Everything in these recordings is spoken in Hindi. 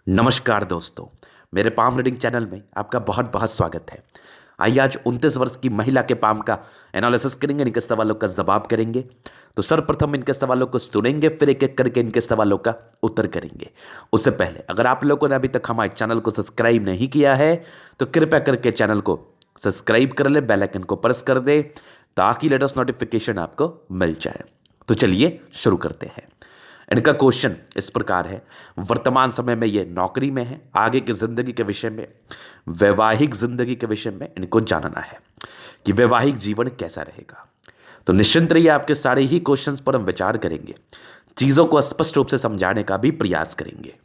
नमस्कार दोस्तों, मेरे पाम रीडिंग चैनल में आपका बहुत बहुत स्वागत है। आइए आज 29 वर्ष की महिला के पाम का एनालिसिस करेंगे, इनके सवालों का जवाब करेंगे। तो सर्वप्रथम इनके सवालों को सुनेंगे, फिर एक एक करके इनके सवालों का उत्तर करेंगे। उससे पहले अगर आप लोगों ने अभी तक हमारे चैनल को सब्सक्राइब नहीं किया है तो कृपया करके चैनल को सब्सक्राइब कर ले, बेल आइकन को प्रेस कर दे ताकि लेटेस्ट नोटिफिकेशन आपको मिल जाए। तो चलिए शुरू करते हैं। इनका क्वेश्चन इस प्रकार है, वर्तमान समय में ये नौकरी में है, आगे की जिंदगी के विषय में, वैवाहिक जिंदगी के विषय में इनको जानना है कि वैवाहिक जीवन कैसा रहेगा। तो निश्चिंत रहिए, आपके सारे ही क्वेश्चंस पर हम विचार करेंगे, चीजों को स्पष्ट रूप से समझाने का भी प्रयास करेंगे।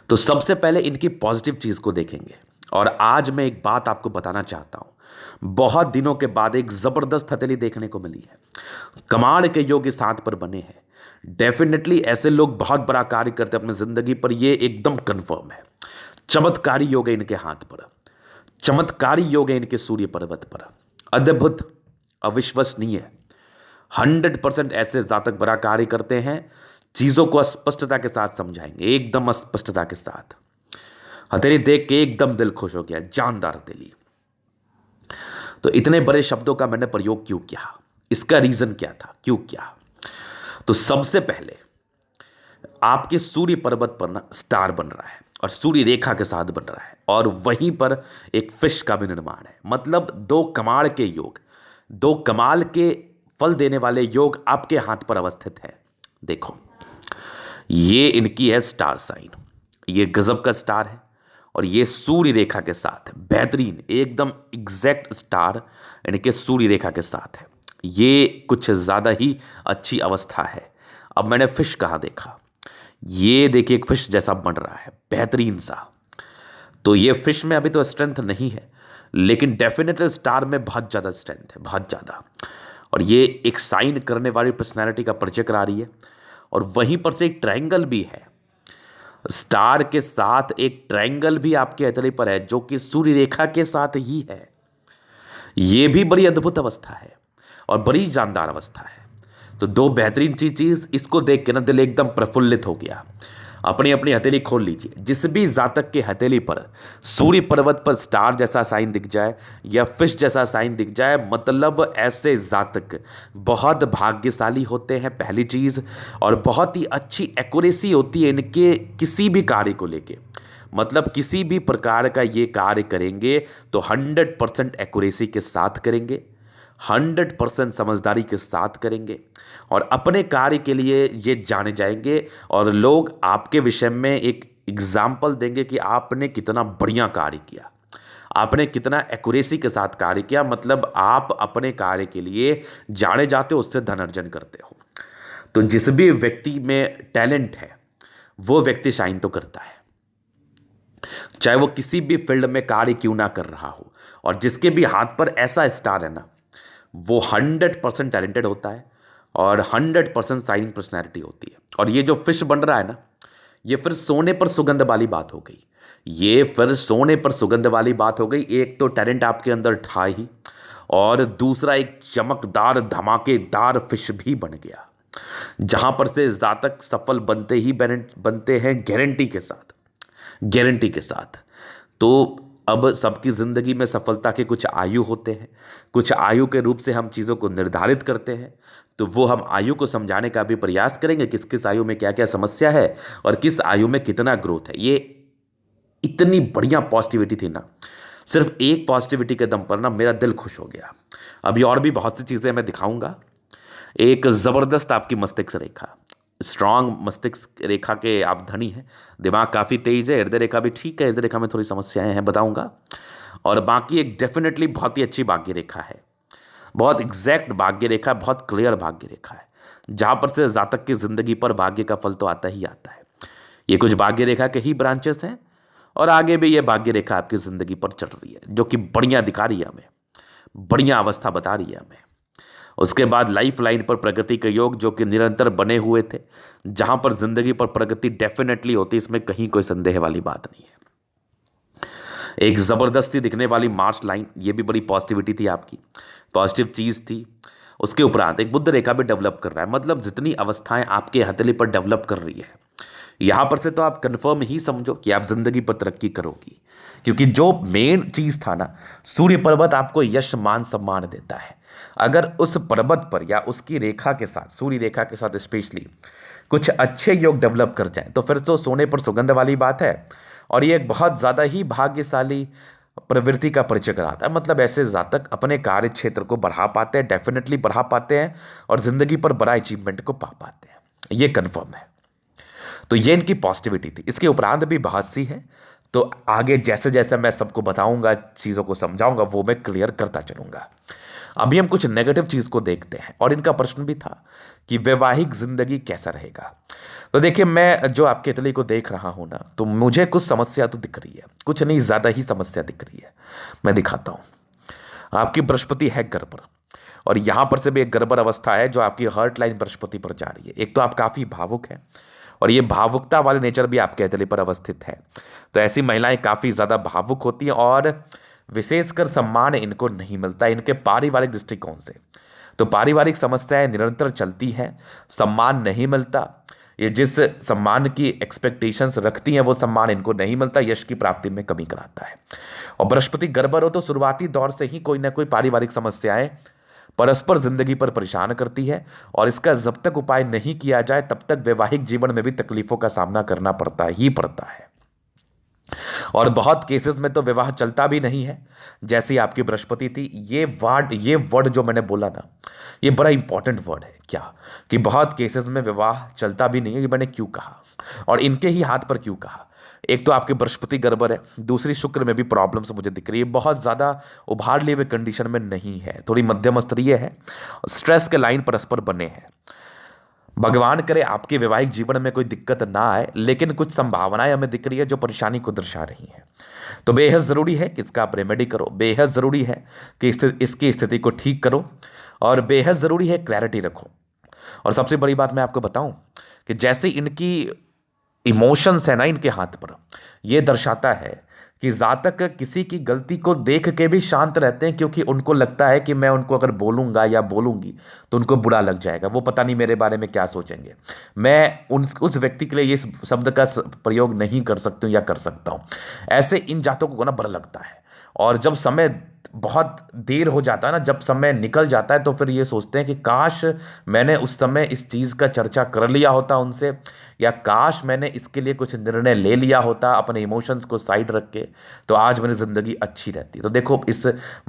तो सबसे पहले इनकी पॉजिटिव चीज को देखेंगे। और आज मैं एक बात आपको बताना चाहता हूं, बहुत दिनों के बाद एक जबरदस्त हथेली देखने को मिली है। कमाल के योग इस हाथ पर बने हैं। डेफिनेटली ऐसे लोग बहुत बड़ा कार्य करते हैं अपनी जिंदगी पर, ये एकदम कंफर्म है। चमत्कारी योग है इनके हाथ पर, चमत्कारी योग है इनके सूर्य पर्वत पर। अद्भुत, अविश्वसनीय, 100% ऐसे जातक बड़ा कार्य करते हैं। चीजों को स्पष्टता के साथ समझाएंगे, एकदम स्पष्टता के साथ। हथेली देख के एकदम दिल खुश हो गया, जानदार हथेली। तो इतने बड़े शब्दों का मैंने प्रयोग क्यों किया, इसका रीजन क्या था, क्यों किया? तो सबसे पहले आपके सूर्य पर्वत पर ना स्टार बन रहा है और सूर्य रेखा के साथ बन रहा है, और वहीं पर एक फिश का भी निर्माण है। मतलब दो कमाल के योग, दो कमाल के फल देने वाले योग आपके हाथ पर अवस्थित है। देखो, ये इनकी है स्टार साइन, ये गजब का स्टार है, और ये सूर्य रेखा के साथ है, बेहतरीन एकदम एग्जैक्ट स्टार इनके सूर्य रेखा के साथ है। ये कुछ ज़्यादा ही अच्छी अवस्था है। अब मैंने फिश कहाँ देखा, ये देखिए एक फिश जैसा बन रहा है, बेहतरीन सा। तो ये फिश में अभी तो स्ट्रेंथ नहीं है, लेकिन डेफिनेटली स्टार में बहुत ज़्यादा स्ट्रेंथ है, बहुत ज़्यादा। और ये एक साइन करने वाली पर्सनैलिटी का परिचय करा रही है। और वहीं पर से एक ट्रायंगल भी है, स्टार के साथ एक ट्रायंगल भी आपके हथेली पर है, जो कि सूर्य रेखा के साथ ही है। ये भी बड़ी अद्भुत अवस्था है और बड़ी जानदार अवस्था है। तो दो बेहतरीन चीज, इसको देख के ना दिल एकदम प्रफुल्लित हो गया। अपनी अपनी हथेली खोल लीजिए। जिस भी जातक के हथेली पर सूर्य पर्वत पर स्टार जैसा साइन दिख जाए या फिश जैसा साइन दिख जाए, मतलब ऐसे जातक बहुत भाग्यशाली होते हैं, पहली चीज। और बहुत ही अच्छी एक्यूरेसी होती है इनके किसी भी कार्य को लेके। मतलब किसी भी प्रकार का ये कार्य करेंगे तो 100% एक्यूरेसी के साथ करेंगे, 100% समझदारी के साथ करेंगे, और अपने कार्य के लिए ये जाने जाएंगे। और लोग आपके विषय में एक एग्जाम्पल देंगे कि आपने कितना बढ़िया कार्य किया, आपने कितना एक्यूरेसी के साथ कार्य किया। मतलब आप अपने कार्य के लिए जाने जाते हो, उससे धन अर्जन करते हो। तो जिस भी व्यक्ति में टैलेंट है वो व्यक्ति शाइन तो करता है, चाहे वो किसी भी फील्ड में कार्य क्यों ना कर रहा हो। और जिसके भी हाथ पर ऐसा स्टार है ना, वो 100% टैलेंटेड होता है और 100% शाइनिंग पर्सनैलिटी होती है। और ये जो फिश बन रहा है ना, ये फिर सोने पर सुगंध वाली बात हो गई। ये फिर सोने पर सुगंध वाली बात हो गई। एक तो टैलेंट आपके अंदर था ही, और दूसरा एक चमकदार धमाकेदार फिश भी बन गया, जहां पर से जातक सफल बनते ही बनते हैं, गारंटी के साथ, गारंटी के साथ। तो अब सबकी ज़िंदगी में सफलता के कुछ आयु होते हैं, कुछ आयु के रूप से हम चीज़ों को निर्धारित करते हैं। तो वो हम आयु को समझाने का भी प्रयास करेंगे, किस किस आयु में क्या क्या समस्या है और किस आयु में कितना ग्रोथ है। ये इतनी बढ़िया पॉजिटिविटी थी ना, सिर्फ एक पॉजिटिविटी के दम पर ना मेरा दिल खुश हो गया। अभी और भी बहुत सी चीज़ें मैं दिखाऊंगा। एक ज़बरदस्त आपकी मस्तिष्क रेखा, स्ट्रांग मस्तिष्क रेखा के आप धनी हैं, दिमाग काफ़ी तेज है। हृदय रेखा भी ठीक है, हृदय रेखा में थोड़ी समस्याएं हैं, बताऊंगा। और बाकी एक डेफिनेटली बहुत ही अच्छी भाग्य रेखा है, बहुत एग्जैक्ट भाग्य रेखा, बहुत क्लियर भाग्य रेखा है, जहां पर से जातक की जिंदगी पर भाग्य का फल तो आता ही आता है। ये कुछ भाग्य रेखा के ही ब्रांचेस हैं, और आगे भी ये भाग्य रेखा आपकी जिंदगी पर चल रही है, जो कि बढ़िया दिखा रही है हमें, बढ़िया अवस्था बता रही है हमें। उसके बाद लाइफ लाइन पर प्रगति के योग, जो कि निरंतर बने हुए थे, जहां पर जिंदगी पर प्रगति डेफिनेटली होती, इसमें कहीं कोई संदेह वाली बात नहीं है। एक जबरदस्ती दिखने वाली मार्च लाइन, ये भी बड़ी पॉजिटिविटी थी आपकी, पॉजिटिव चीज थी। उसके उपरांत एक बुद्ध रेखा भी डेवलप कर रहा है। मतलब जितनी अवस्थाएं आपके हथेली पर डेवलप कर रही है, यहां पर से तो आप कंफर्म ही समझो कि आप जिंदगी पर तरक्की करोगी, क्योंकि जो मेन चीज था ना, सूर्य पर्वत आपको यश मान सम्मान देता है। अगर उस पर्वत पर या उसकी रेखा के साथ, सूर्य रेखा के साथ स्पेशली कुछ अच्छे योग डेवलप कर जाएं, तो फिर तो सोने पर सुगंध वाली बात है। और ये एक बहुत ज़्यादा ही भाग्यशाली प्रवृत्ति का परिचय कराता है। मतलब ऐसे जातक अपने कार्य क्षेत्र को बढ़ा पाते हैं, डेफिनेटली बढ़ा पाते हैं, और जिंदगी पर बड़ा अचीवमेंट को पा पाते हैं, ये कन्फर्म है। तो ये इनकी पॉजिटिविटी थी। इसके उपरांत भी बहुत सी है, तो आगे जैसे जैसे मैं सबको बताऊंगा, चीज़ों को समझाऊंगा, वो मैं क्लियर करता चलूंगा। अभी हम कुछ नेगेटिव चीज़ को देखते हैं, और इनका प्रश्न भी था कि वैवाहिक जिंदगी कैसा रहेगा। तो देखिए, मैं जो आपके इटली को देख रहा हूं ना, तो मुझे कुछ समस्या तो दिख रही है, कुछ नहीं ज़्यादा ही समस्या दिख रही है। मैं दिखाता हूं। आपकी बृहस्पति है घर पर, और यहां पर से भी एक गड़बड़ अवस्था है जो आपकी हर्ट लाइन बृहस्पति पर जा रही है। एक तो आप काफ़ी भावुक हैं, और ये भावुकता वाले नेचर भी आपके इटली पर अवस्थित है। तो ऐसी महिलाएं काफ़ी ज़्यादा भावुक होती हैं, और विशेषकर सम्मान इनको नहीं मिलता इनके पारिवारिक दृष्टिकोण से। तो पारिवारिक समस्याएं निरंतर चलती हैं, सम्मान नहीं मिलता। ये जिस सम्मान की एक्सपेक्टेशंस रखती हैं वो सम्मान इनको नहीं मिलता, यश की प्राप्ति में कमी कराता है। और बृहस्पति गड़बड़ हो तो शुरुआती दौर से ही कोई ना कोई पारिवारिक समस्याएं परस्पर जिंदगी पर परेशान करती है, और इसका जब तक उपाय नहीं किया जाए तब तक वैवाहिक जीवन में भी तकलीफों का सामना करना पड़ता ही पड़ता है। और बहुत केसेस में तो विवाह चलता भी नहीं है, जैसी आपकी बृहस्पति थी। ये वर्ड जो मैंने बोला ना, ये बड़ा इंपॉर्टेंट वर्ड है। क्या कि बहुत केसेस में विवाह चलता भी नहीं है। ये मैंने क्यों कहा, और इनके ही हाथ पर क्यों कहा? एक तो आपकी बृहस्पति गड़बड़ है, दूसरी शुक्र में भी प्रॉब्लम्स मुझे दिख रही है। बहुत ज़्यादा उभार लिए हुए कंडीशन में नहीं है, थोड़ी मध्यम स्तरीय है। स्ट्रेस के लाइन परस्पर बने हैं। भगवान करे आपके वैवाहिक जीवन में कोई दिक्कत ना आए, लेकिन कुछ संभावनाएं हमें दिख रही है जो परेशानी को दर्शा रही हैं। तो बेहद ज़रूरी है कि इसका आप रेमेडी करो, बेहद ज़रूरी है कि इसकी स्थिति को ठीक करो, और बेहद ज़रूरी है क्लैरिटी रखो। और सबसे बड़ी बात मैं आपको बताऊं कि जैसे इनकी इमोशंस है ना इनके हाथ पर, ये दर्शाता है कि जातक किसी की गलती को देख के भी शांत रहते हैं, क्योंकि उनको लगता है कि मैं उनको अगर बोलूंगा या बोलूंगी तो उनको बुरा लग जाएगा, वो पता नहीं मेरे बारे में क्या सोचेंगे। मैं उस व्यक्ति के लिए इस शब्द का प्रयोग नहीं कर सकती हूँ या कर सकता हूँ। ऐसे इन जातकों को ना बुरा लगता है, और जब समय बहुत देर हो जाता है ना, जब समय निकल जाता है, तो फिर ये सोचते हैं कि काश मैंने उस समय इस चीज़ का चर्चा कर लिया होता उनसे, या काश मैंने इसके लिए कुछ निर्णय ले लिया होता अपने इमोशंस को साइड रख के, तो आज मेरी ज़िंदगी अच्छी रहती। तो देखो, इस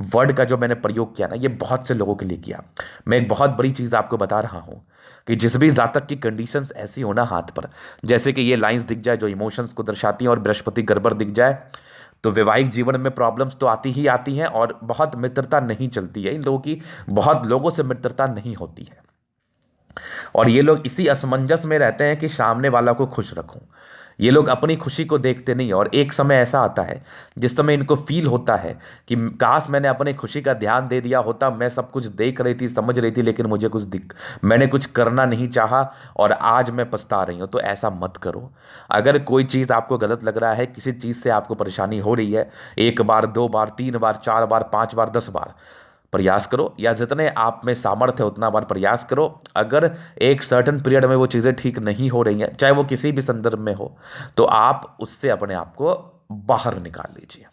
वर्ड का जो मैंने प्रयोग किया ना, ये बहुत से लोगों के लिए किया। मैं एक बहुत बड़ी चीज़ आपको बता रहा हूँ कि जिस भी जातक की कंडीशंस ऐसी हो ना हाथ पर, जैसे कि ये लाइंस दिख जाए जो इमोशंस को दर्शाती हैं, और बृहस्पति गड़बड़ दिख जाए, तो वैवाहिक जीवन में प्रॉब्लम्स तो आती ही आती हैं, और बहुत मित्रता नहीं चलती है इन लोगों की, बहुत लोगों से मित्रता नहीं होती है। और ये लोग इसी असमंजस में रहते हैं कि सामने वाला को खुश रखूं। ये लोग अपनी खुशी को देखते नहीं, और एक समय ऐसा आता है जिस समय इनको फील होता है कि काश मैंने अपनी खुशी का ध्यान दे दिया होता, मैं सब कुछ देख रही थी, समझ रही थी, लेकिन मुझे मैंने कुछ करना नहीं चाहा, और आज मैं पछता रही हूँ। तो ऐसा मत करो। अगर कोई चीज़ आपको गलत लग रहा है, किसी चीज़ से आपको परेशानी हो रही है, 1 बार 2 बार 3 बार 4 बार 5 बार 10 बार प्रयास करो, या जितने आप में सामर्थ्य है उतना बार प्रयास करो। अगर एक सर्टन पीरियड में वो चीज़ें ठीक नहीं हो रही हैं, चाहे वो किसी भी संदर्भ में हो, तो आप उससे अपने आप को बाहर निकाल लीजिए।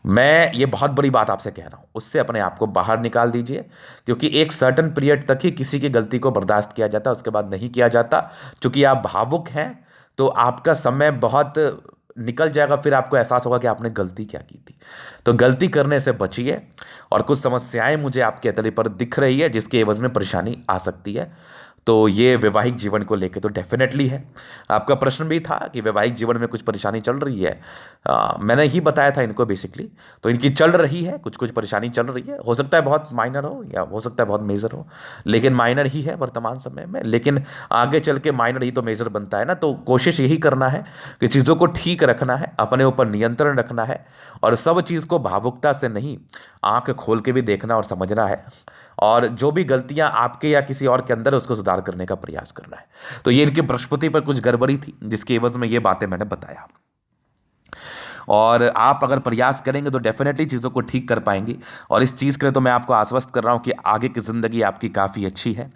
मैं ये बहुत बड़ी बात आपसे कह रहा हूँ, उससे अपने आप को बाहर निकाल दीजिए, क्योंकि एक सर्टन पीरियड तक ही किसी की गलती को बर्दाश्त किया जाता है, उसके बाद नहीं किया जाता। चूंकि आप भावुक हैं, तो आपका समय बहुत निकल जाएगा, फिर आपको एहसास होगा कि आपने गलती क्या की थी। तो गलती करने से बचिए। और कुछ समस्याएं मुझे आपके अतली पर दिख रही है जिसके एवज में परेशानी आ सकती है, तो ये वैवाहिक जीवन को लेकर तो डेफिनेटली है। आपका प्रश्न भी था कि वैवाहिक जीवन में कुछ परेशानी चल रही है। मैंने ही बताया था इनको बेसिकली, तो इनकी चल रही है, कुछ कुछ परेशानी चल रही है। हो सकता है बहुत माइनर हो, या हो सकता है बहुत मेजर हो, लेकिन माइनर ही है वर्तमान समय में। लेकिन आगे चल के माइनर ही तो मेजर बनता है ना। तो कोशिश यही करना है कि चीज़ों को ठीक रखना है, अपने ऊपर नियंत्रण रखना है, और सब चीज़ को भावुकता से नहीं, आंख खोल के भी देखना और समझना है, और जो भी गलतियां आपके या किसी और के अंदर है उसको सुधार करने का प्रयास करना है। तो ये इनकी बृहस्पति पर कुछ गड़बड़ी थी जिसके एवज में ये बातें मैंने बताया। और आप अगर प्रयास करेंगे तो डेफिनेटली चीज़ों को ठीक कर पाएंगे। और इस चीज़ के लिए तो मैं आपको आश्वस्त कर रहा हूँ कि आगे की ज़िंदगी आपकी काफ़ी अच्छी है,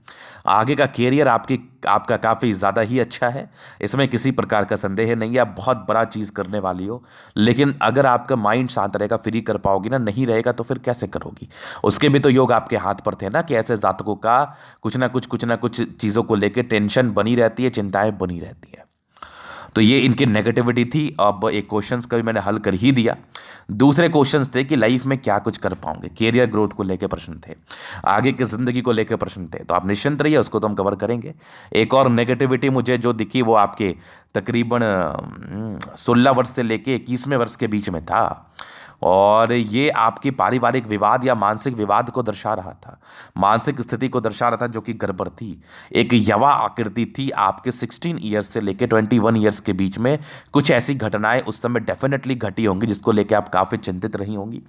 आगे का कैरियर आपका काफ़ी ज़्यादा ही अच्छा है, इसमें किसी प्रकार का संदेह नहीं है। आप बहुत बड़ा चीज़ करने वाली हो, लेकिन अगर आपका माइंड शांत रहेगा, फ्री कर पाओगी ना, नहीं रहेगा तो फिर कैसे करोगी? उसके भी तो योग आपके हाथ पर थे ना, कि ऐसे जातकों का कुछ ना कुछ चीज़ों को लेकर टेंशन बनी रहती है, चिंताएं बनी रहती है। तो ये इनकी नेगेटिविटी थी। अब एक क्वेश्चंस का भी मैंने हल कर ही दिया। दूसरे क्वेश्चंस थे कि लाइफ में क्या कुछ कर पाओगे, कैरियर ग्रोथ को लेकर प्रश्न थे, आगे की जिंदगी को लेकर प्रश्न थे। तो आप निश्चिंत रहिए, उसको तो हम कवर करेंगे। एक और नेगेटिविटी मुझे जो दिखी वो आपके तकरीबन 16 वर्ष से लेके 21वें वर्ष के बीच में था, और ये आपकी पारिवारिक विवाद या मानसिक विवाद को दर्शा रहा था, मानसिक स्थिति को दर्शा रहा था, जो कि गड़बड़ थी। एक यवा आकृति थी आपके 16 ईयर्स से लेके 21 ईयर्स के बीच में। कुछ ऐसी घटनाएं उस समय डेफिनेटली घटी होंगी जिसको लेके आप काफ़ी चिंतित रही होंगी,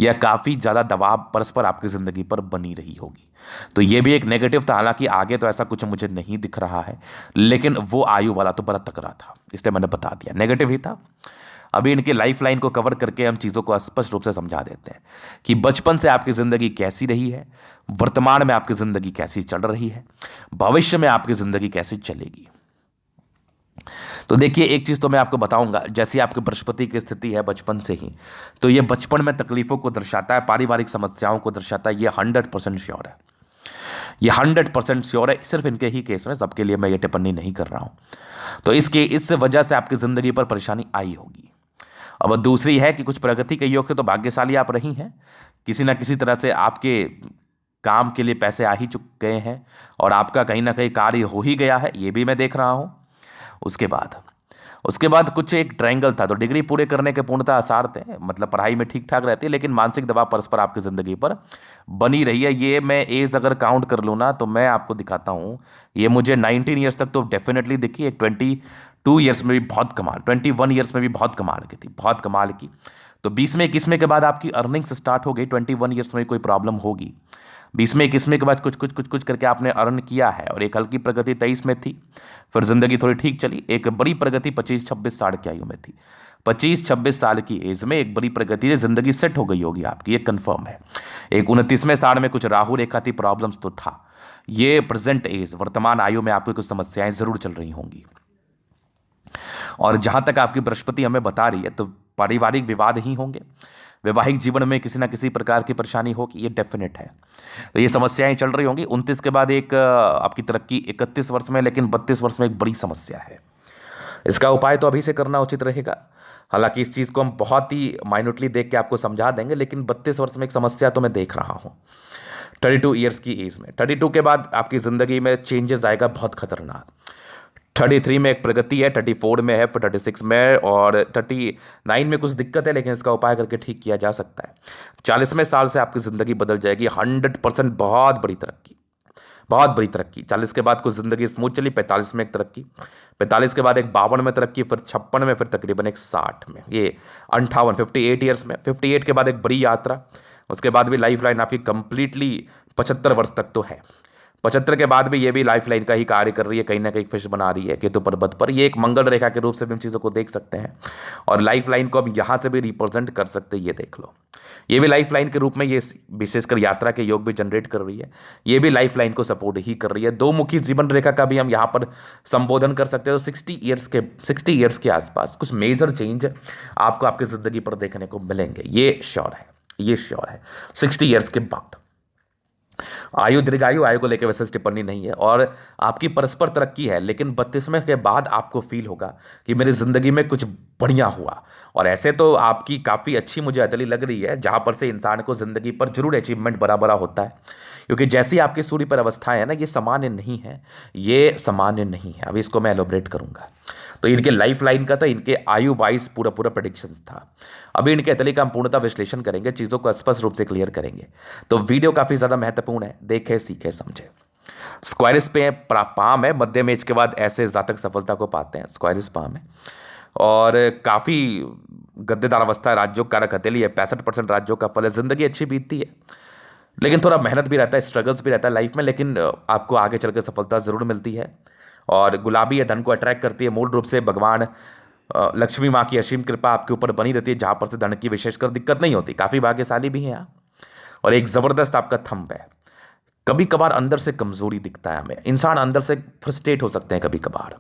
या काफ़ी ज़्यादा दबाव परस्पर आपकी ज़िंदगी पर बनी रही होगी। तो ये भी एक नेगेटिव था। हालांकि आगे तो ऐसा कुछ मुझे नहीं दिख रहा है, लेकिन वो आयु वाला तो बड़ा तकड़ा था, इसलिए मैंने बता दिया, नेगेटिव ही था। अभी इनकी लाइफ लाइन को कवर करके हम चीज़ों को स्पष्ट रूप से समझा देते हैं कि बचपन से आपकी ज़िंदगी कैसी रही है, वर्तमान में आपकी ज़िंदगी कैसी चल रही है, भविष्य में आपकी ज़िंदगी कैसी चलेगी। तो देखिए, एक चीज़ तो मैं आपको बताऊंगा, जैसी आपकी बृहस्पति की स्थिति है बचपन से ही, तो ये बचपन में तकलीफों को दर्शाता है, पारिवारिक समस्याओं को दर्शाता है। ये 100% श्योर है, ये 100% श्योर है। सिर्फ इनके ही केस में, सबके लिए मैं ये टिप्पणी नहीं कर रहा हूं। तो इस वजह से आपकी ज़िंदगी पर परेशानी आई होगी। अब दूसरी है कि कुछ प्रगति के योग से तो भाग्यशाली आप रही हैं, किसी ना किसी तरह से आपके काम के लिए पैसे आ ही चुके हैं, और आपका कहीं ना कहीं कार्य हो ही गया है, ये भी मैं देख रहा हूँ। उसके बाद कुछ एक ट्रायंगल था, तो डिग्री पूरे करने के पूर्णतः आसार थे, मतलब पढ़ाई में ठीक ठाक रहती है, लेकिन मानसिक दबाव परस्पर आपकी ज़िंदगी पर बनी रही है। ये मैं एज अगर काउंट कर लूँ ना, तो मैं आपको दिखाता हूँ, ये मुझे 19 ईयर्स तक तो डेफिनेटली दिखी, एक 22 ईयर्स में भी बहुत कमाल, 21 ईयर्स में भी बहुत कमाल की थी, बहुत कमाल की। तो 20वें 21वें के बाद आपकी अर्निंग्स स्टार्ट हो गई, 21 ईयर्स में कोई प्रॉब्लम होगी, 20वें 21वें के बाद कुछ करके आपने अर्न किया है, और एक हल्की प्रगति 23 में थी, फिर जिंदगी थोड़ी ठीक चली। एक बड़ी प्रगति 25-26 साल की आयु में थी, 25-26 साल की एज में एक बड़ी प्रगति, जिंदगी सेट हो गई होगी आपकी, ये कंफर्म है। एक 29वें साल में कुछ राहु रेखा थी, प्रॉब्लम्स तो था। ये प्रेजेंट एज, वर्तमान आयु में आपको कुछ समस्याएं जरूर चल रही होंगी। और जहां तक आपकी बृहस्पति हमें बता रही है, तो पारिवारिक विवाद ही होंगे, वैवाहिक जीवन में किसी ना किसी प्रकार की परेशानी होगी, ये डेफिनेट है। तो ये समस्याएं चल रही होंगी। 29 के बाद एक आपकी तरक्की 31 वर्ष में, लेकिन 32 वर्ष में एक बड़ी समस्या है। इसका उपाय तो अभी से करना उचित रहेगा। हालांकि इस चीज़ को हम बहुत ही माइन्यूटली देख के आपको समझा देंगे, लेकिन 32 वर्ष में एक समस्या तो मैं देख रहा हूँ। 32 ईयर्स की एज में, 32 के बाद आपकी ज़िंदगी में चेंजेस आएगा बहुत खतरनाक। 33 में एक प्रगति है, 34 में है, फिर 36 में, और 39 में कुछ दिक्कत है, लेकिन इसका उपाय करके ठीक किया जा सकता है। 40वें साल से आपकी ज़िंदगी बदल जाएगी 100%, बहुत बड़ी तरक्की, बहुत बड़ी तरक्की। 40 के बाद कुछ ज़िंदगी स्मूथ चली, 45 में एक तरक्की, 45 के बाद एक 52 में तरक्की, फिर 56 में, फिर तकरीबन एक 60 में, ये 58 58 ईयर्स में, 58 के बाद एक बड़ी यात्रा। उसके बाद भी लाइफ लाइन आपकी कंप्लीटली 75 वर्ष तक तो है। 75 के बाद भी ये भी लाइफ लाइन का ही कार्य कर रही है, कहीं ना कहीं फिश बना रही है केतु पर्वत पर। ये एक मंगल रेखा के रूप से भी हम चीज़ों को देख सकते हैं, और लाइफ लाइन को अब यहाँ से भी रिप्रेजेंट कर सकते हैं। ये देख लो, ये भी लाइफ लाइन के रूप में ये विशेषकर यात्रा के योग भी जनरेट कर रही है, ये भी लाइफ लाइन को सपोर्ट ही कर रही है। दो मुखी जीवन रेखा का भी हम यहाँ पर संबोधन कर सकते हैं। तो 60 ईयर्स के आसपास कुछ मेजर चेंज आपको आपकी ज़िंदगी पर देखने को मिलेंगे, ये श्योर है, ये श्योर है। 60 ईयर्स के बाद आयु दीर्घायु, आयु को लेकर वैसे टिप्पणी नहीं है, और आपकी परस्पर तरक्की है, लेकिन 32वें के बाद आपको फील होगा कि मेरी जिंदगी में कुछ बढ़िया हुआ। और ऐसे तो आपकी काफ़ी अच्छी मुझे अदली लग रही है, जहां पर से इंसान को जिंदगी पर जरूर अचीवमेंट बड़ा बड़ा होता है, क्योंकि जैसी आपकी सूर्य पर अवस्थाएं है ना, ये सामान्य नहीं है, ये सामान्य नहीं है। अभी इसको मैं एलोबरेट करूंगा। तो इनके लाइफ लाइन का था, इनके आयु वाइज पूरा पूरा प्रेडिक्शंस था। अभी इनके अतली का हम पूर्णतः विश्लेषण करेंगे, चीज़ों को स्पष्ट रूप से क्लियर करेंगे। तो वीडियो काफ़ी ज़्यादा महत्वपूर्ण है, देखे सीखे समझे। स्क्वायरिस पे पाम है, मध्यम एज के बाद ऐसे जातक सफलता को पाते हैं, स्क्वायरिस पाम है, और काफ़ी गद्देदार अवस्था है, राज्यों कारक हथेली है, 65% राज्यों का फल है। जिंदगी अच्छी बीतती है, लेकिन थोड़ा मेहनत भी रहता है, स्ट्रगल्स भी रहता है लाइफ में, लेकिन आपको आगे चलकर सफलता ज़रूर मिलती है। और गुलाबी है, धन को अट्रैक्ट करती है, मूल रूप से भगवान लक्ष्मी माँ की असीम कृपा आपके ऊपर बनी रहती है, जहाँ पर से धन की विशेषकर दिक्कत नहीं होती, काफ़ी भाग्यशाली भी हैं आप। और एक ज़बरदस्त आपका थंब है। कभी कभार अंदर से कमजोरी दिखता है हमें, इंसान अंदर से फ्रस्ट्रेट हो सकते हैं कभी कभार।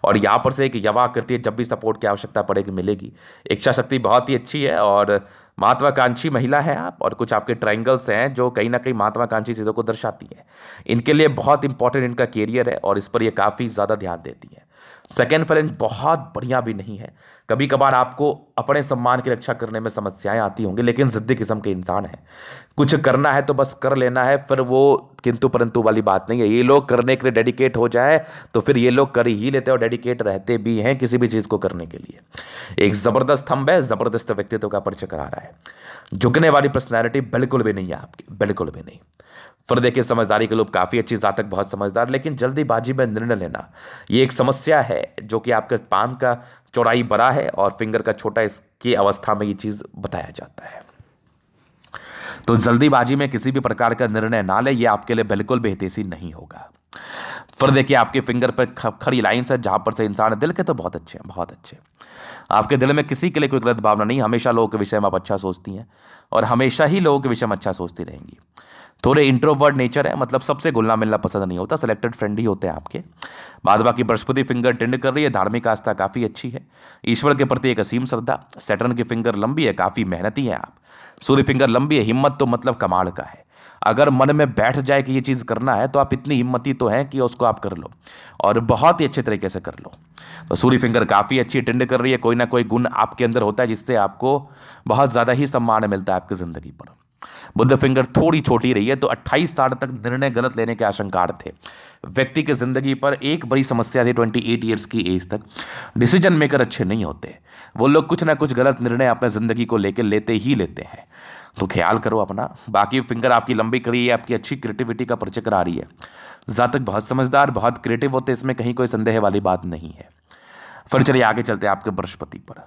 और यहाँ पर से एक यवा करती है, जब भी सपोर्ट की आवश्यकता पड़ेगी मिलेगी। इच्छा शक्ति बहुत ही अच्छी है और महत्वाकांक्षी महिला है आप। और कुछ आपके ट्रायंगल्स हैं जो कहीं ना कहीं महत्वाकांक्षी चीज़ों को दर्शाती है। इनके लिए बहुत इंपॉर्टेंट इनका कैरियर है और इस पर ये काफ़ी ज़्यादा ध्यान देती है। सेकेंड फ्रेंच बहुत बढ़िया भी नहीं है। कभी कभार आपको अपने सम्मान की रक्षा करने में समस्याएं आती होंगी, लेकिन जिद्दी किस्म के इंसान है। कुछ करना है तो बस कर लेना है, फिर वो किंतु परंतु वाली बात नहीं है। ये लोग करने के लिए डेडिकेट हो जाए तो फिर ये लोग कर ही लेते हैं और डेडिकेट रहते भी हैं किसी भी चीज़ को करने के लिए। एक ज़बरदस्त थंब है, ज़बरदस्त व्यक्तित्व का परिचय करा रहा है। झुकने वाली पर्सनैलिटी बिल्कुल भी नहीं है आपकी, बिल्कुल भी नहीं। फिर देखिए समझदारी के लोग काफ़ी अच्छी जातक, बहुत समझदार, लेकिन जल्दीबाजी में निर्णय लेना ये एक समस्या है जो कि आपके पाम का चौड़ाई बड़ा है और फिंगर का छोटा, इसकी अवस्था में ये चीज़ बताया जाता है। तो जल्दीबाजी में किसी भी प्रकार का निर्णय ना ले, ये आपके लिए बिल्कुल भी हितैषी नहीं होगा। फिर देखिए आपके फिंगर पर खड़ी लाइन्स है जहां पर से इंसान दिल के तो बहुत अच्छे हैं, बहुत अच्छे। आपके दिल में किसी के लिए कोई गलत भावना नहीं, हमेशा लोगों के विषय में आप अच्छा सोचती हैं और हमेशा ही लोगों के विषय में अच्छा सोचती रहेंगी। थोड़े इंट्रोवर्ट नेचर है, मतलब सबसे घुलना मिलना पसंद नहीं होता, सेलेक्टेड फ्रेंड ही होते हैं आपके। बाद बाकी बृहस्पति फिंगर टेंड कर रही है, धार्मिक आस्था काफ़ी अच्छी है, ईश्वर के प्रति एक असीम श्रद्धा। सैटर्न की फिंगर लंबी है, काफ़ी मेहनती है आप। सूर्य फिंगर लंबी है, हिम्मत तो मतलब कमाल का है। अगर मन में बैठ जाए कि ये चीज़ करना है तो आप इतनी हिम्मती तो हैं कि उसको आप कर लो और बहुत ही अच्छे तरीके से कर लो। तो सूर्य फिंगर काफ़ी अच्छी टेंड कर रही है, कोई ना कोई गुण आपके अंदर होता है जिससे आपको बहुत ज़्यादा ही सम्मान मिलता है आपकी ज़िंदगी पर। बुध फिंगर थोड़ी छोटी रही है, तो 28 साल तक निर्णय गलत लेने के आशंकार थे। व्यक्ति की जिंदगी पर एक बड़ी समस्या थी 28 ईयर्स की एज तक, डिसीजन मेकर अच्छे नहीं होते। वो लोग कुछ ना कुछ गलत निर्णय अपने ज़िंदगी को लेकर लेते ही लेते हैं, तो ख्याल करो अपना। बाकी फिंगर आपकी लंबी कड़ी है, आपकी अच्छी क्रिएटिविटी का परिचय करा रही है। जातक बहुत समझदार, बहुत क्रिएटिव होते, इसमें कहीं कोई संदेह वाली बात नहीं है। फिर चलिए आगे चलते हैं आपके बृहस्पति पर।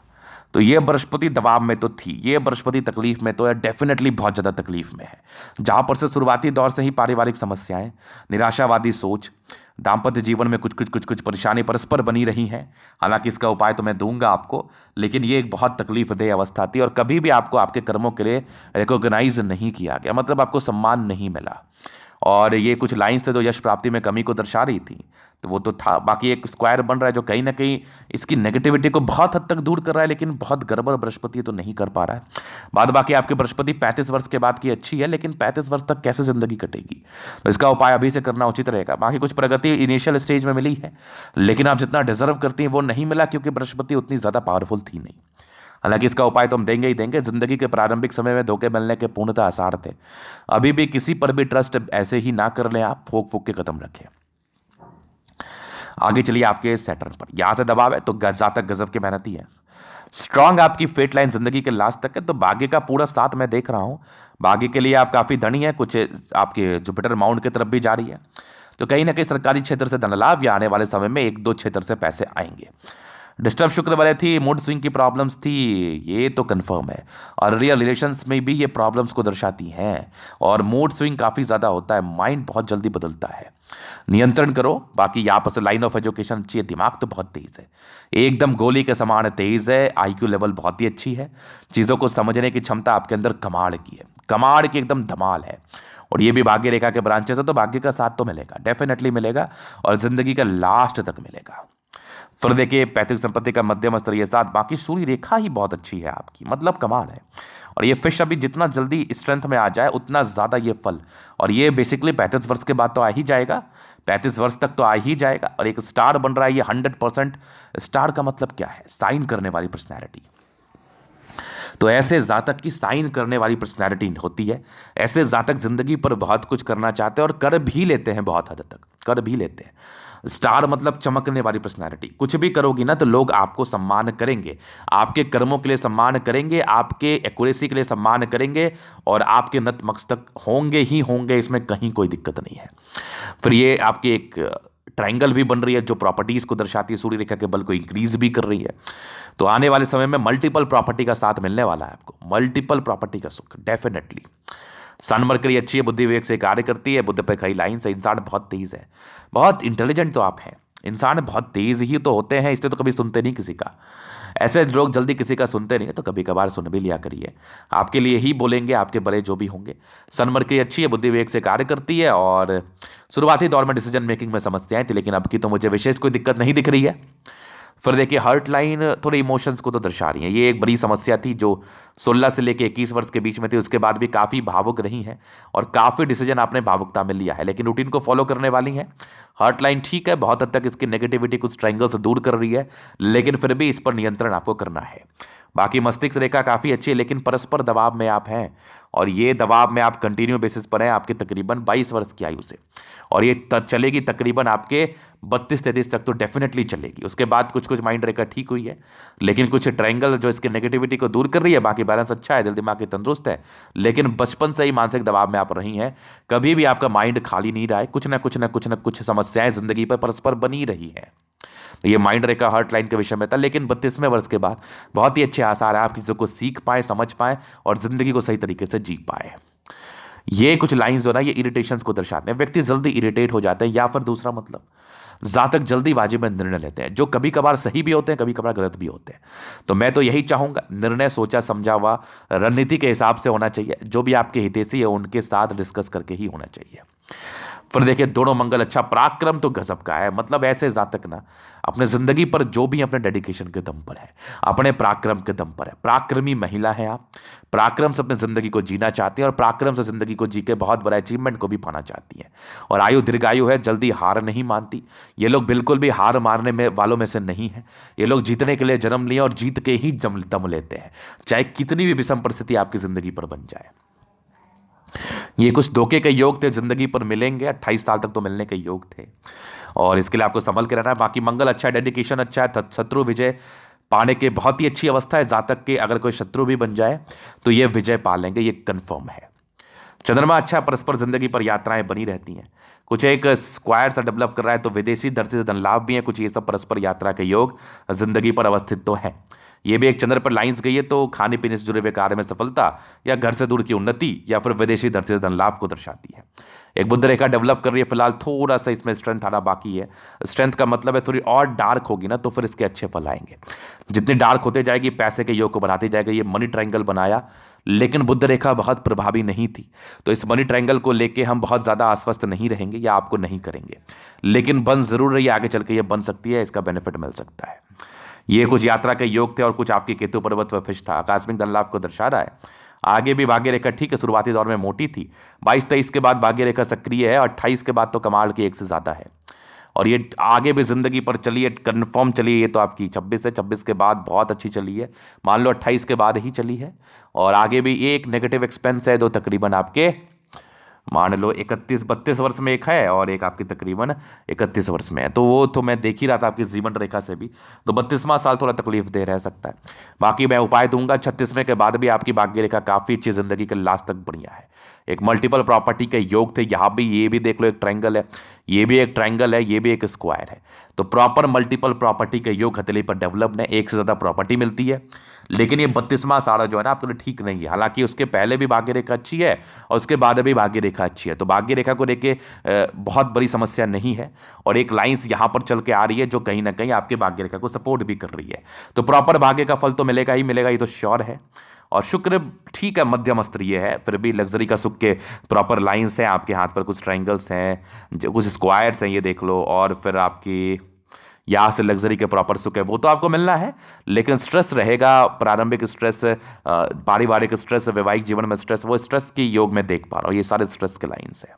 तो ये बृहस्पति दबाव में तो थी, ये बृहस्पति तकलीफ में तो है, डेफिनेटली बहुत ज़्यादा तकलीफ में है। जहाँ पर से शुरुआती दौर से ही पारिवारिक समस्याएं, निराशावादी सोच, दाम्पत्य जीवन में कुछ परेशानी परस्पर बनी रही हैं। हालांकि इसका उपाय तो मैं दूंगा आपको, लेकिन ये एक बहुत तकलीफदेह अवस्था थी और कभी भी आपको आपके कर्मों के लिए रिकॉग्नाइज नहीं किया गया, मतलब आपको सम्मान नहीं मिला। और ये कुछ लाइन्स थे जो यश प्राप्ति में कमी को दर्शा रही थी, तो वो तो था। बाकी एक स्क्वायर बन रहा है जो कहीं ना कहीं इसकी नेगेटिविटी को बहुत हद तक दूर कर रहा है, लेकिन बहुत गड़बड़ बृहस्पति तो नहीं कर पा रहा है। बाद बाकी आपके बृहस्पति 35 वर्ष के बाद की अच्छी है, लेकिन 35 वर्ष तक कैसे जिंदगी कटेगी, तो इसका उपाय अभी से करना उचित रहेगा। बाकी कुछ प्रगति इनिशियल स्टेज में मिली है, लेकिन आप जितना डिजर्व करती हैं वो नहीं मिला, क्योंकि बृहस्पति उतनी ज़्यादा पावरफुल थी नहीं। हालांकि इसका उपाय तो हम देंगे ही देंगे। जिंदगी के प्रारंभिक समय में धोखे मिलने के पूर्णतः आसार थे। अभी भी किसी पर भी ट्रस्ट ऐसे ही ना कर लें, आप फूक फूक के कदम रखें। आगे चलिए आपके सैटर्न पर, यहां से दबाव है तो जातक गजब की मेहनती है। स्ट्रांग आपकी फेट लाइन जिंदगी के लास्ट तक है, तो भाग्य का पूरा साथ मैं देख रहा हूं। भाग्य के लिए आप काफी धनी है, कुछ आपके जुपिटर माउंट की तरफ भी जा रही है, तो कहीं ना कहीं सरकारी क्षेत्र से धन लाभ या आने वाले समय में एक दो क्षेत्र से पैसे आएंगे। डिस्टर्ब शुक्र वाले थी, मूड स्विंग की प्रॉब्लम्स थी, ये तो कंफर्म है। और रियल रिलेशंस में भी ये प्रॉब्लम्स को दर्शाती हैं और मूड स्विंग काफ़ी ज़्यादा होता है, माइंड बहुत जल्दी बदलता है, नियंत्रण करो। बाकी यहाँ पर से लाइन ऑफ एजुकेशन अच्छी है, दिमाग तो बहुत तेज़ है, एकदम गोली के समान तेज़ है, आईक्यू लेवल बहुत ही अच्छी है, चीज़ों को समझने की क्षमता आपके अंदर कमाल की है, कमाल की एकदम धमाल है। और ये भी भाग्य रेखा के ब्रांचेस है, तो भाग्य का साथ तो मिलेगा, डेफिनेटली मिलेगा और जिंदगी का लास्ट तक मिलेगा। फिर देखिए पैतृक संपत्ति का मध्यम स्तरीय साथ, बाकी सूर्य रेखा ही बहुत अच्छी है आपकी, मतलब कमाल है। और ये फिश अभी जितना जल्दी स्ट्रेंथ में आ जाए उतना ज़्यादा ये फल, और ये बेसिकली 35 वर्ष के बाद तो आ ही जाएगा, 35 वर्ष तक तो आ ही जाएगा। और एक स्टार बन रहा है ये 100%। स्टार का मतलब क्या है? साइन करने वाली पर्सनैलिटी। तो ऐसे जातक की साइन करने वाली पर्सनैलिटी होती है। ऐसे जातक जिंदगी पर बहुत कुछ करना चाहते हैं और कर भी लेते हैं, बहुत हद तक कर भी लेते हैं। स्टार मतलब चमकने वाली पर्सनैलिटी, कुछ भी करोगी ना तो लोग आपको सम्मान करेंगे, आपके कर्मों के लिए सम्मान करेंगे, आपके एक्यूरेसी के लिए सम्मान करेंगे और आपके नतमस्तक होंगे ही होंगे, इसमें कहीं कोई दिक्कत नहीं है। फिर ये आपकी एक ट्रायंगल भी बन रही है जो प्रॉपर्टीज को दर्शाती है, सूर्य रेखा के बल को इंक्रीज भी कर रही है। तो आने वाले समय में मल्टीपल प्रॉपर्टी का साथ मिलने वाला है आपको, मल्टीपल प्रॉपर्टी का सुख डेफिनेटली। सन मरकरी अच्छी है, बुद्धि विवेक से कार्य करती है, बुद्ध पे कई लाइन से, इंसान बहुत तेज है, बहुत इंटेलिजेंट तो आप हैं। इंसान बहुत तेज ही तो होते हैं, इसलिए तो कभी सुनते नहीं किसी का। ऐसे लोग जल्दी किसी का सुनते नहीं है, तो कभी कभार सुन भी लिया करिए। आपके लिए ही बोलेंगे आपके बड़े जो भी होंगे। सनमर्करी अच्छी है, बुद्धि विवेक से कार्य करती है, और शुरुआती दौर में डिसीजन मेकिंग में समस्याएं थी, लेकिन अब की तो मुझे विशेष कोई दिक्कत नहीं दिख रही है। फिर देखिए हर्ट लाइन थोड़े इमोशंस को तो दर्शा रही है। ये एक बड़ी समस्या थी जो 16 से लेकर 21 वर्ष के बीच में थी, उसके बाद भी काफ़ी भावुक रही हैं और काफ़ी डिसीजन आपने भावुकता में लिया है, लेकिन रूटीन को फॉलो करने वाली हैं। हर्ट लाइन ठीक है, बहुत हद तक इसकी नेगेटिविटी कुछ ट्रायंगल से दूर कर रही है, लेकिन फिर भी इस पर नियंत्रण आपको करना है। बाकी मस्तिष्क रेखा काफ़ी अच्छी है, लेकिन परस्पर दबाव में आप हैं, और ये दबाव में आप कंटिन्यू बेसिस पर हैं आपके तकरीबन 22 वर्ष की आयु से, और ये चलेगी तकरीबन आपके 32-33 तक तो डेफिनेटली चलेगी। उसके बाद कुछ कुछ माइंड रेखा ठीक हुई है, लेकिन कुछ ट्रायंगल जो इसके नेगेटिविटी को दूर कर रही है। बाकी बैलेंस अच्छा है, दिल दिमाग की तंदुरुस्त है, लेकिन बचपन से ही मानसिक दबाव में आप रही हैं। कभी भी आपका माइंड खाली नहीं रहा है, कुछ ना कुछ समस्याएं जिंदगी पर परस्पर बनी रही हैं। तो ये माइंड रेखा हर्ट लाइन के विषय में था, लेकिन 32वें वर्ष के बाद बहुत ही अच्छे आसार हैं, आप किसी को सीख पाए, समझ पाए और जिंदगी को सही तरीके से जी पाए। ये कुछ लाइंस जो ना ये इरिटेशंस को दर्शाते हैं। व्यक्ति जल्दी इरिटेट हो जाते हैं, या फिर दूसरा मतलब ज़्यादा जल्दीबाजी में निर्णय लेते हैं, जो कभी कभार सही भी होते हैं, कभी कभार गलत भी होते हैं। तो मैं तो यही चाहूँगा, निर्णय सोचा समझा हुआ रणनीति के हिसाब से होना चाहिए। जो भी आपके हितैषी है उनके साथ डिस्कस करके ही होना चाहिए। फिर देखिए दोनों मंगल अच्छा, पराक्रम तो गजब का है। मतलब ऐसे जातक ना अपने जिंदगी पर जो भी अपने डेडिकेशन के दम पर है, अपने पराक्रम के दम पर है। पराक्रमी महिला है आप, पराक्रम से अपनी जिंदगी को जीना चाहती हैं और पराक्रम से जिंदगी को जी के बहुत बड़ा अचीवमेंट को भी पाना चाहती हैं। और आयु दीर्घायु है, जल्दी हार नहीं मानती। ये लोग बिल्कुल भी हार मारने में वालों में से नहीं है। ये लोग जीतने के लिए जन्म लिए और जीत के ही दम लेते हैं, चाहे कितनी भी विषम परिस्थिति आपकी जिंदगी पर बन जाए। ये कुछ धोखे के योग थे, जिंदगी पर मिलेंगे, 28 साल तक तो मिलने के योग थे, और इसके लिए आपको संभल के रहना है। बाकी मंगल अच्छा है, डेडिकेशन अच्छा है, शत्रु विजय पाने के बहुत ही अच्छी अवस्था है। जातक के अगर कोई शत्रु भी बन जाए तो ये विजय पा लेंगे, ये कंफर्म है। चंद्रमा अच्छा, परस्पर जिंदगी पर यात्राएं बनी रहती हैं। कुछ एक स्क्वायर सा डेवलप कर रहा है, तो विदेशी धरती से धन लाभ भी है। कुछ ये सब परस्पर यात्रा के योग जिंदगी पर अवस्थित तो है। ये भी एक चंद्र पर लाइंस गई है, तो खाने पीने से जुड़े हुए कार्य में सफलता, या घर से दूर की उन्नति, या फिर विदेशी धरती से धन लाभ को दर्शाती है। एक बुध रेखा डेवलप कर रही है फिलहाल, थोड़ा सा इसमें स्ट्रेंथ आना बाकी है। स्ट्रेंथ का मतलब है थोड़ी और डार्क होगी ना, तो फिर इसके अच्छे फल आएंगे। जितनी डार्क होते जाएगी पैसे के योग को बढ़ाती जाएगी। ये मनी ट्रायंगल बनाया, लेकिन बुध रेखा बहुत प्रभावी नहीं थी, तो इस मनी ट्रायंगल को लेके हम बहुत ज़्यादा आश्वस्त नहीं रहेंगे या आपको नहीं करेंगे, लेकिन बन जरूर रही, आगे चल के ये बन सकती है, इसका बेनिफिट मिल सकता है। ये कुछ यात्रा के योग थे और कुछ आपके केतु पर्वत व फिश था, आकस्मिक धन लाभ को दर्शा रहा है। आगे भी भाग्य रेखा ठीक है, शुरुआती दौर में मोटी थी, 22-23 के बाद भाग्य रेखा सक्रिय है, और 28 के बाद तो कमाल की एक से ज़्यादा है। और ये आगे भी जिंदगी पर चलिए, कन्फर्म चलिए। ये तो आपकी 26 है, 26 के बाद बहुत अच्छी चली है, मान लो 28 के बाद ही चली है। और आगे भी एक नेगेटिव एक्सपेंस है, दो तकरीबन आपके मान लो 31-32 वर्ष में एक है, और एक आपकी तकरीबन 31 वर्ष में है। तो वो तो मैं देख ही रहा था आपकी जीवन रेखा से भी, तो 32वां साल थोड़ा तकलीफ दे रह सकता है। बाकी मैं उपाय दूंगा, 36वें के बाद भी आपकी भाग्य रेखा काफ़ी अच्छी जिंदगी के लास्ट तक बढ़िया है। एक मल्टीपल प्रॉपर्टी के योग थे यहाँ भी, ये भी देख लो, एक ट्रायंगल है, ये भी एक ट्रायंगल है, ये भी एक स्क्वायर है। तो प्रॉपर मल्टीपल प्रॉपर्टी के योग हथेली पर डेवलप्ड है, एक से ज़्यादा प्रॉपर्टी मिलती है। लेकिन ये 32वां साल जो है ना आपके लिए ठीक नहीं है। हालांकि उसके पहले भी भाग्य रेखा अच्छी है और उसके बाद भी भाग्य रेखा अच्छी है, तो भाग्य रेखा को लेके बहुत बड़ी समस्या नहीं है। और एक लाइंस यहाँ पर चल के आ रही है जो कहीं ना कहीं आपके भाग्य रेखा को सपोर्ट भी कर रही है, तो प्रॉपर भाग्य का फल तो मिलेगा ही मिलेगा, ये तो श्योर है। और शुक्र ठीक है, मध्यम स्तरीय है, फिर भी लग्जरी का सुख के प्रॉपर लाइंस हैं आपके हाथ पर, कुछ ट्रायंगल्स हैं, जो कुछ स्क्वायर्स हैं, ये देख लो। और फिर आपकी यहाँ से लग्जरी के प्रॉपर सुख है, वो तो आपको मिलना है, लेकिन स्ट्रेस रहेगा, प्रारंभिक स्ट्रेस, पारिवारिक स्ट्रेस, वैवाहिक जीवन में स्ट्रेस, वो स्ट्रेस की योग में देख पा रहा हूँ, ये सारे स्ट्रेस के लाइंस है।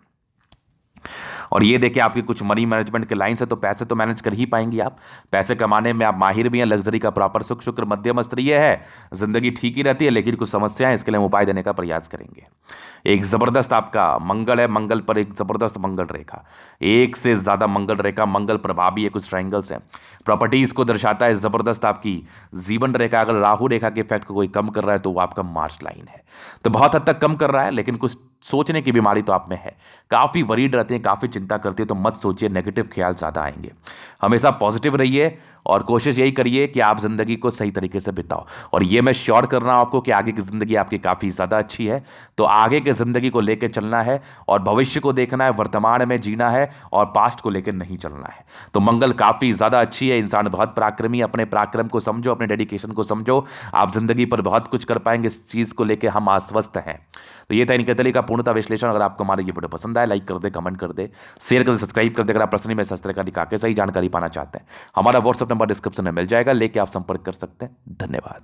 और ये देखिए आपकी कुछ मनी मैनेजमेंट के लाइन से, तो पैसे तो मैनेज कर ही पाएंगे आप, पैसे कमाने में आप माहिर भी हैं। लग्जरी का प्रॉपर सुख, शुक्र मध्यम स्तरीय है, जिंदगी ठीक ही रहती है, लेकिन कुछ समस्याएं, इसके लिए हम उपाय देने का प्रयास करेंगे। एक जबरदस्त आपका मंगल है, मंगल पर एक जबरदस्त मंगल रेखा, एक से ज्यादा मंगल रेखा, मंगल प्रभावी है, कुछ ट्रायंगल्स हैं, प्रॉपर्टीज को दर्शाता है। जबरदस्त आपकी जीवन रेखा, अगर राहु रेखा के इफेक्ट को कोई कम कर रहा है तो वो आपका मार्च लाइन है, तो बहुत हद तक कम कर रहा है, लेकिन कुछ सोचने की बीमारी तो आप में है, काफ़ी वरीड रहते हैं, काफ़ी चिंता करते हैं, तो मत सोचिए, नेगेटिव ख्याल ज़्यादा आएंगे। हमेशा पॉजिटिव रहिए और कोशिश यही करिए कि आप ज़िंदगी को सही तरीके से बिताओ। और ये मैं श्योर कर रहा हूँ आपको कि आगे की ज़िंदगी आपकी काफ़ी ज़्यादा अच्छी है। तो आगे की ज़िंदगी को लेकर चलना है और भविष्य को देखना है, वर्तमान में जीना है और पास्ट को लेकर नहीं चलना है। तो मंगल काफ़ी ज़्यादा अच्छी है, इंसान बहुत पराक्रमी, अपने पराक्रम को समझो, अपने डेडिकेशन को समझो, आप ज़िंदगी पर बहुत कुछ कर पाएंगे। इस चीज़ को लेकर हम आश्वस्त हैं। तो ये था निकतली का पूर्णता विश्लेषण। अगर आपको हमारा ये वीडियो पसंद आए, लाइक कर दे, कमेंट कर दे, शेयर कर दे, सब्सक्राइब कर दे। अगर आप पर्सनली में इस तरह का दिखा के सही जानकारी पाना चाहते हैं, हमारा व्हाट्सएप नंबर डिस्क्रिप्शन में मिल जाएगा, लेके आप संपर्क कर सकते हैं। धन्यवाद।